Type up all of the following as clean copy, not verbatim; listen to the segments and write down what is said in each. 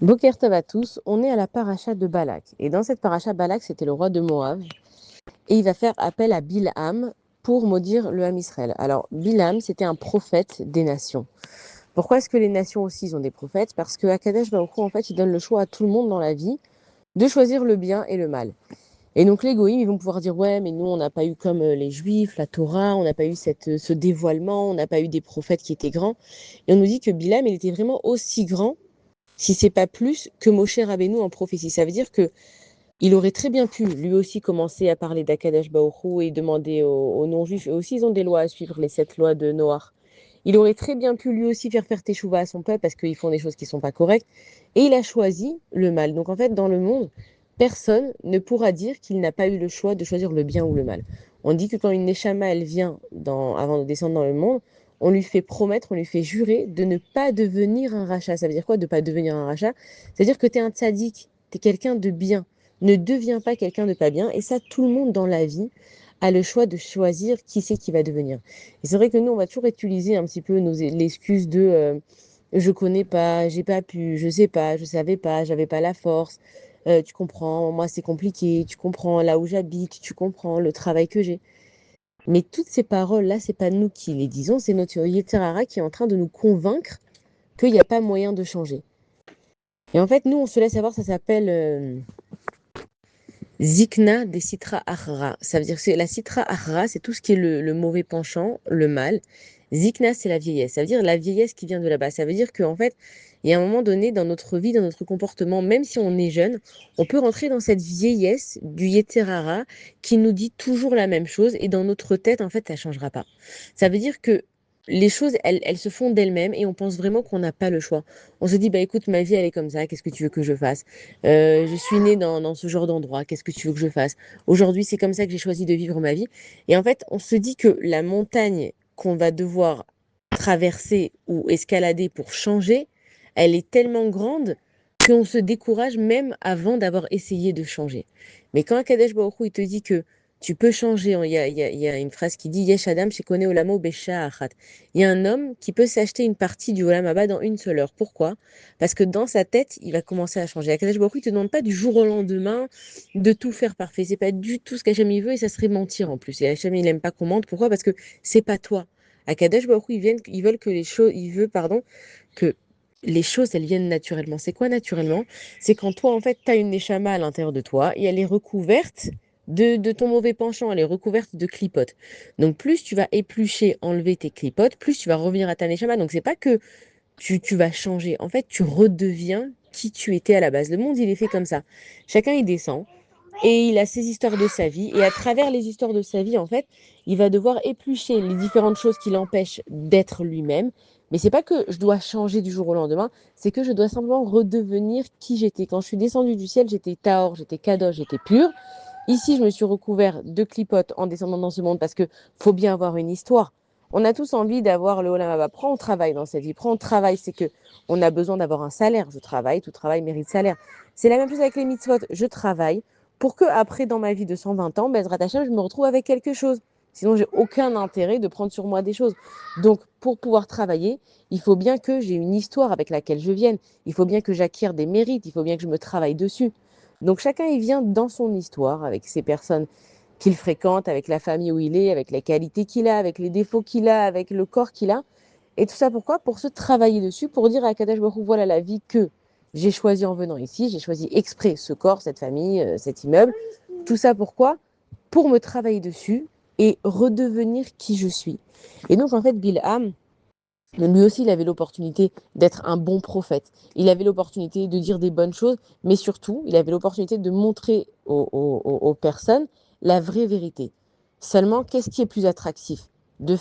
Boker Tov à tous, on est à la paracha de Balak. Et dans cette paracha, Balak, c'était le roi de Moab. Et il va faire appel à Bilham pour maudire le Ham Israël. Alors, Bilham, c'était un prophète des nations. Pourquoi est-ce que les nations aussi ils ont des prophètes? Parce que Kadesh Baruch Hu, en fait, il donne le choix à tout le monde dans la vie de choisir le bien et le mal. Et donc les goïms, ils vont pouvoir dire, ouais, mais nous, on n'a pas eu comme les juifs, la Torah, on n'a pas eu ce dévoilement, on n'a pas eu des prophètes qui étaient grands. Et on nous dit que Bilham, il était vraiment aussi grand, si c'est pas plus, que Moshe Rabbeinu en prophétie. Ça veut dire que il aurait très bien pu, lui aussi, commencer à parler d'Akadosh Baruch Hu et demander aux non-juifs, eux aussi, ils ont des lois à suivre, les 7 lois de Noach. Il aurait très bien pu lui aussi faire teshuva à son peuple parce qu'ils font des choses qui sont pas correctes. Et il a choisi le mal. Donc en fait, dans le monde, personne ne pourra dire qu'il n'a pas eu le choix de choisir le bien ou le mal. On dit que quand une neshama, elle vient avant de descendre dans le monde, on lui fait promettre, on lui fait jurer de ne pas devenir un rachat. Ça veut dire quoi, de ne pas devenir un rachat? C'est-à-dire que tu es un tzaddik, tu es quelqu'un de bien. Ne deviens pas quelqu'un de pas bien. Et ça, tout le monde dans la vie a le choix de choisir qui c'est qui va devenir. Et c'est vrai que nous, on va toujours utiliser un petit peu l'excuse de je connais pas, j'ai pas pu, je sais pas, je savais pas, j'avais pas la force. Tu comprends, moi c'est compliqué, tu comprends là où j'habite, tu comprends le travail que j'ai. Mais toutes ces paroles-là, c'est pas nous qui les disons, c'est notre Yetzirara qui est en train de nous convaincre qu'il n'y a pas moyen de changer. Et en fait, nous, on se laisse avoir, ça s'appelle Zikna des Sitra Achra. Ça veut dire que la Sitra Achra, c'est tout ce qui est le mauvais penchant, le mal. Zikna, c'est la vieillesse. Ça veut dire la vieillesse qui vient de là-bas. Ça veut dire qu'en fait, il y a un moment donné dans notre vie, dans notre comportement, même si on est jeune, on peut rentrer dans cette vieillesse du Yeterara qui nous dit toujours la même chose et dans notre tête, en fait, ça ne changera pas. Ça veut dire que les choses, elles se font d'elles-mêmes et on pense vraiment qu'on n'a pas le choix. On se dit, bah écoute, ma vie, elle est comme ça, qu'est-ce que tu veux que je fasse? Je suis née dans ce genre d'endroit, qu'est-ce que tu veux que je fasse? Aujourd'hui, c'est comme ça que j'ai choisi de vivre ma vie. Et en fait, on se dit que la montagne qu'on va devoir traverser ou escalader pour changer, elle est tellement grande qu'on se décourage même avant d'avoir essayé de changer. Mais quand Kadesh Baruch Hu, il te dit que tu peux changer, il y a une phrase qui dit Yesh Adam shekone olamo besha achat. Il y a un homme qui peut s'acheter une partie du olam haba dans une seule heure. Pourquoi? Parce que dans sa tête, il va commencer à changer. Akadosh Baruch Hu, il te demande pas du jour au lendemain de tout faire parfait. C'est pas du tout ce qu'Hachem il veut et ça serait mentir en plus. Et Hachem il aime pas qu'on mente. Pourquoi? Parce que c'est pas toi. Akadosh Baruch Hu, ils veulent que les choses, il veut, pardon, que les choses, elles viennent naturellement. C'est quoi naturellement? C'est quand toi, en fait, tu as une neshama à l'intérieur de toi et elle est recouverte de ton mauvais penchant, elle est recouverte de clipotes. Donc, plus tu vas éplucher, enlever tes clipotes, plus tu vas revenir à ta neshama. Donc, c'est pas que tu vas changer. En fait, tu redeviens qui tu étais à la base. Le monde, il est fait comme ça. Chacun, il descend et il a ses histoires de sa vie. Et à travers les histoires de sa vie, en fait, il va devoir éplucher les différentes choses qui l'empêchent d'être lui-même. Mais c'est pas que je dois changer du jour au lendemain, c'est que je dois simplement redevenir qui j'étais. Quand je suis descendue du ciel, j'étais Taor, j'étais Kadosh, j'étais pure. Ici, je me suis recouvert de clipotes en descendant dans ce monde parce que faut bien avoir une histoire. On a tous envie d'avoir le Olam Haba. Prends, on travaille dans cette vie. Prends, on travaille. C'est que on a besoin d'avoir un salaire. Je travaille, tout travail mérite salaire. C'est la même chose avec les mitzvot. Je travaille pour que après, dans ma vie de 120 ans, Bezrat Hashem, je me retrouve avec quelque chose. Sinon, j'ai aucun intérêt de prendre sur moi des choses. Donc, pour pouvoir travailler, il faut bien que j'ai une histoire avec laquelle je vienne. Il faut bien que j'acquière des mérites. Il faut bien que je me travaille dessus. Donc, chacun, il vient dans son histoire avec ses personnes qu'il fréquente, avec la famille où il est, avec les qualités qu'il a, avec les défauts qu'il a, avec le corps qu'il a. Et tout ça pourquoi? Pour se travailler dessus, pour dire à Kadesh Baruch Hu, voilà la vie que j'ai choisie en venant ici, j'ai choisi exprès ce corps, cette famille, cet immeuble. Tout ça pourquoi? Pour me travailler dessus et redevenir qui je suis. Et donc en fait, Bilham, lui aussi, il avait l'opportunité d'être un bon prophète. Il avait l'opportunité de dire des bonnes choses, mais surtout, il avait l'opportunité de montrer aux personnes la vraie vérité. Seulement, qu'est-ce qui est plus attractif? De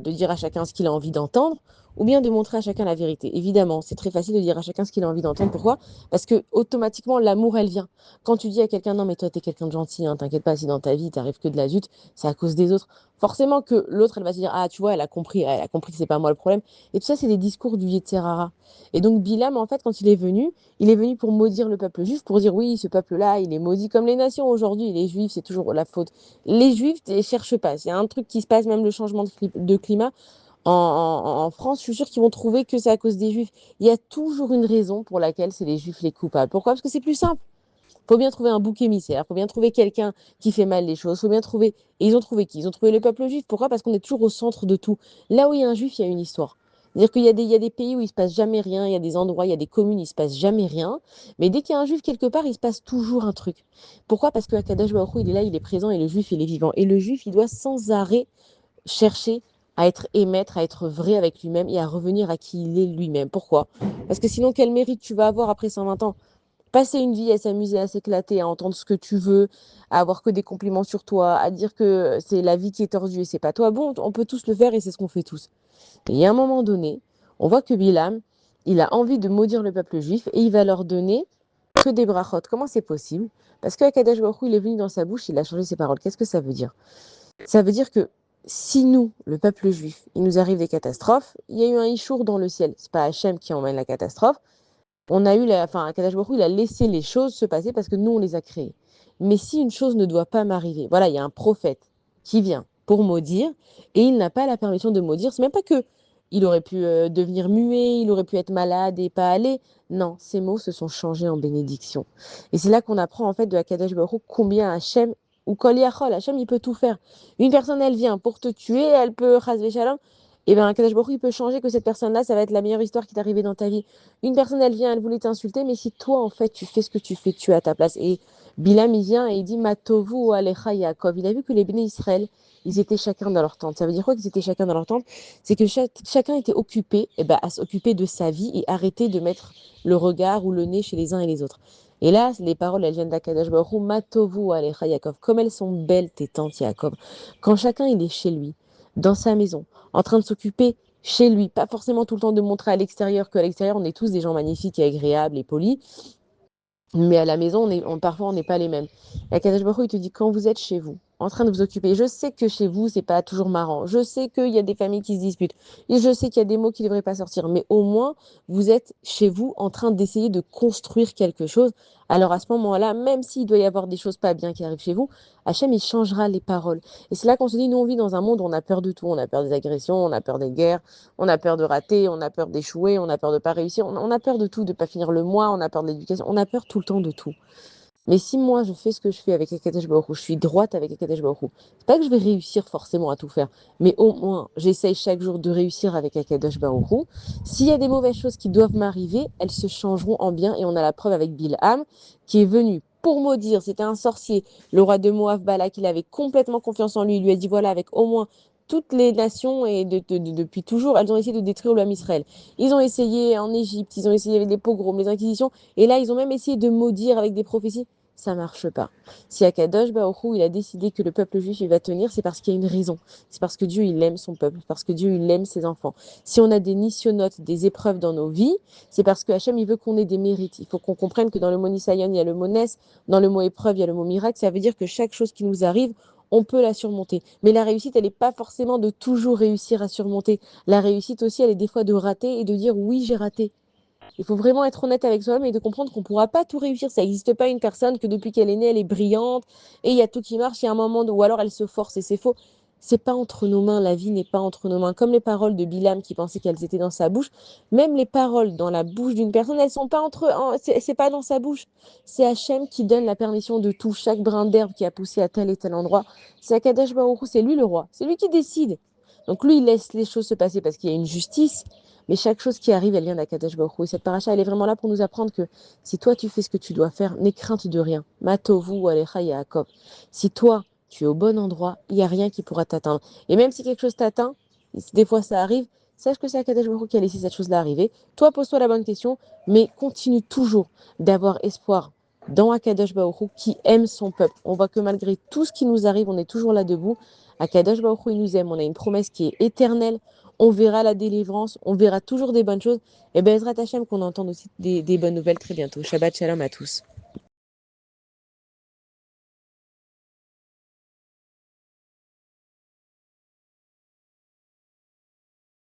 dire à chacun ce qu'il a envie d'entendre, ou bien de montrer à chacun la vérité? Évidemment, c'est très facile de dire à chacun ce qu'il a envie d'entendre. Pourquoi? Parce que automatiquement, l'amour, elle vient. Quand tu dis à quelqu'un, non, mais toi, t'es quelqu'un de gentil, hein, t'inquiète pas, si dans ta vie, t'arrives que de la zut, c'est à cause des autres. Forcément que l'autre, elle va se dire, ah, tu vois, elle a compris que c'est pas moi le problème. Et tout ça, c'est des discours du Yetzirara. Et donc, Bilam, en fait, quand il est venu pour maudire le peuple juif, pour dire, oui, ce peuple-là, il est maudit comme les nations aujourd'hui. Les juifs, c'est toujours la faute. Les juifs ne cherchent pas. C'est un truc qui se passe, même le changement de climat. en France, je suis sûre qu'ils vont trouver que c'est à cause des Juifs. Il y a toujours une raison pour laquelle c'est les Juifs les coupables. Pourquoi? Parce que c'est plus simple. Faut bien trouver un bouc émissaire, faut bien trouver quelqu'un qui fait mal les choses, faut bien trouver. Et ils ont trouvé qui? Ils ont trouvé le peuple juif. Pourquoi? Parce qu'on est toujours au centre de tout. Là où il y a un juif, il y a une histoire. C'est-à-dire il y a des pays où il se passe jamais rien, il y a des endroits, il y a des communes, il se passe jamais rien. Mais dès qu'il y a un juif quelque part, il se passe toujours un truc. Pourquoi? Parce que Akadosh Baruch Hu, il est là, il est présent et le juif, il est vivant. Et le juif, il doit sans arrêt chercher à être émettre, à être vrai avec lui-même et à revenir à qui il est lui-même. Pourquoi? Parce que sinon, quel mérite tu vas avoir après 120 ans? Passer une vie à s'amuser, à s'éclater, à entendre ce que tu veux, à avoir que des compliments sur toi, à dire que c'est la vie qui est tordue et c'est pas toi. Bon, on peut tous le faire et c'est ce qu'on fait tous. Et à un moment donné, on voit que Bilam, il a envie de maudire le peuple juif et il va leur donner que des brachot. Comment c'est possible? Parce que Akadosh Baruch Hu, il est venu dans sa bouche, il a changé ses paroles. Qu'est-ce que ça veut dire? Ça veut dire que si nous, le peuple juif, il nous arrive des catastrophes, il y a eu un ishour dans le ciel. C'est pas Hachem qui emmène la catastrophe, on a eu enfin, Kadash Baruch Hu, il a laissé les choses se passer parce que nous, on les a créées. Mais si une chose ne doit pas m'arriver, voilà, il y a un prophète qui vient pour maudire et il n'a pas la permission de maudire. C'est même pas que il aurait pu devenir muet, il aurait pu être malade et pas aller. Non, ces mots se sont changés en bénédiction. Et c'est là qu'on apprend en fait de Kadash Baruch Hu combien Hachem ou Kol Yachol, Hachem, il peut tout faire. Une personne, elle vient pour te tuer, elle peut, Chas Shalom, et bien Kadash Baruch Hu, il peut changer que cette personne-là, ça va être la meilleure histoire qui t'est arrivée dans ta vie. Une personne, elle vient, elle voulait t'insulter, mais si toi, en fait, tu fais ce que tu fais, tu es à ta place. Et Bilam, il vient et il dit Matovu Alecha Yaakov. Il a vu que les bénis Israël, ils étaient chacun dans leur tente. Ça veut dire quoi qu'ils étaient chacun dans leur tente? C'est que chacun était occupé à s'occuper de sa vie et arrêter de mettre le regard ou le nez chez les uns et les autres. Et là, les paroles, elles viennent d'Akadosh Baruch Hu, Matovu Alecha Yaakov. Comme elles sont belles, tes tantes, Yaakov. Quand chacun, il est chez lui, dans sa maison, en train de s'occuper chez lui, pas forcément tout le temps de montrer à l'extérieur qu'à l'extérieur, on est tous des gens magnifiques et agréables et polis, mais à la maison, parfois, on n'est pas les mêmes. Et Akadosh Baruch Hu, il te dit, quand vous êtes chez vous, en train de vous occuper, je sais que chez vous, c'est pas toujours marrant. Je sais qu'il y a des familles qui se disputent. Et je sais qu'il y a des mots qui ne devraient pas sortir. Mais au moins, vous êtes chez vous en train d'essayer de construire quelque chose. Alors à ce moment-là, même s'il doit y avoir des choses pas bien qui arrivent chez vous, Hachem, il changera les paroles. Et c'est là qu'on se dit, nous, on vit dans un monde où on a peur de tout. On a peur des agressions, on a peur des guerres, on a peur de rater, on a peur d'échouer, on a peur de pas réussir. On a peur de tout, de pas finir le mois, on a peur de l'éducation, on a peur tout le temps de tout. Mais si moi je fais ce que je fais avec Akadosh Baruch Hu, je suis droite avec Akadosh Baruch Hu, c'est pas que je vais réussir forcément à tout faire, mais au moins j'essaye chaque jour de réussir avec Akadosh Baruch Hu. S'il y a des mauvaises choses qui doivent m'arriver, elles se changeront en bien et on a la preuve avec Bilham qui est venu pour maudire, c'était un sorcier, le roi de Moab Balak, il avait complètement confiance en lui, il lui a dit voilà, avec au moins toutes les nations et depuis toujours, elles ont essayé de détruire l'homme Israël. Ils ont essayé en Égypte, ils ont essayé avec les pogroms, les inquisitions, et là ils ont même essayé de maudire avec des prophéties, ça marche pas. Si Akadosh Baruch Hu, il a décidé que le peuple juif il va tenir, c'est parce qu'il y a une raison. C'est parce que Dieu il aime son peuple, parce que Dieu il aime ses enfants. Si on a des nissionotes, des épreuves dans nos vies, c'est parce que Hachem il veut qu'on ait des mérites. Il faut qu'on comprenne que dans le mot Nisayon, il y a le mot Nes, dans le mot épreuve, il y a le mot miracle. Ça veut dire que chaque chose qui nous arrive, on peut la surmonter. Mais la réussite, elle n'est pas forcément de toujours réussir à surmonter. La réussite aussi, elle est des fois de rater et de dire oui, j'ai raté. Il faut vraiment être honnête avec soi-même et de comprendre qu'on ne pourra pas tout réussir. Ça n'existe pas une personne que depuis qu'elle est née, elle est brillante et il y a tout qui marche. Il y a un moment où alors elle se force et c'est faux. C'est pas entre nos mains, la vie n'est pas entre nos mains. Comme les paroles de Bilam qui pensait qu'elles étaient dans sa bouche, même les paroles dans la bouche d'une personne, elles sont pas c'est pas dans sa bouche. C'est Hachem qui donne la permission de tout, chaque brin d'herbe qui a poussé à tel et tel endroit. C'est Akadosh Baruch Hu, c'est lui le roi, c'est lui qui décide. Donc lui, il laisse les choses se passer parce qu'il y a une justice, mais chaque chose qui arrive, elle vient d'Akadosh Baruch Hu. Et cette paracha, elle est vraiment là pour nous apprendre que si toi, tu fais ce que tu dois faire, n'aie crainte de rien. Matovu alecha Yaakov. Si toi, tu es au bon endroit, il n'y a rien qui pourra t'atteindre. Et même si quelque chose t'atteint, des fois ça arrive, sache que c'est Akadosh Baruch Hu qui a laissé cette chose-là arriver. Toi, pose-toi la bonne question, mais continue toujours d'avoir espoir dans Akadosh Baruch Hu qui aime son peuple. On voit que malgré tout ce qui nous arrive, on est toujours là debout. Akadosh Baruch Hu, il nous aime. On a une promesse qui est éternelle. On verra la délivrance, on verra toujours des bonnes choses. Et Bezrat Hashem qu'on entende aussi des bonnes nouvelles très bientôt. Shabbat Shalom à tous.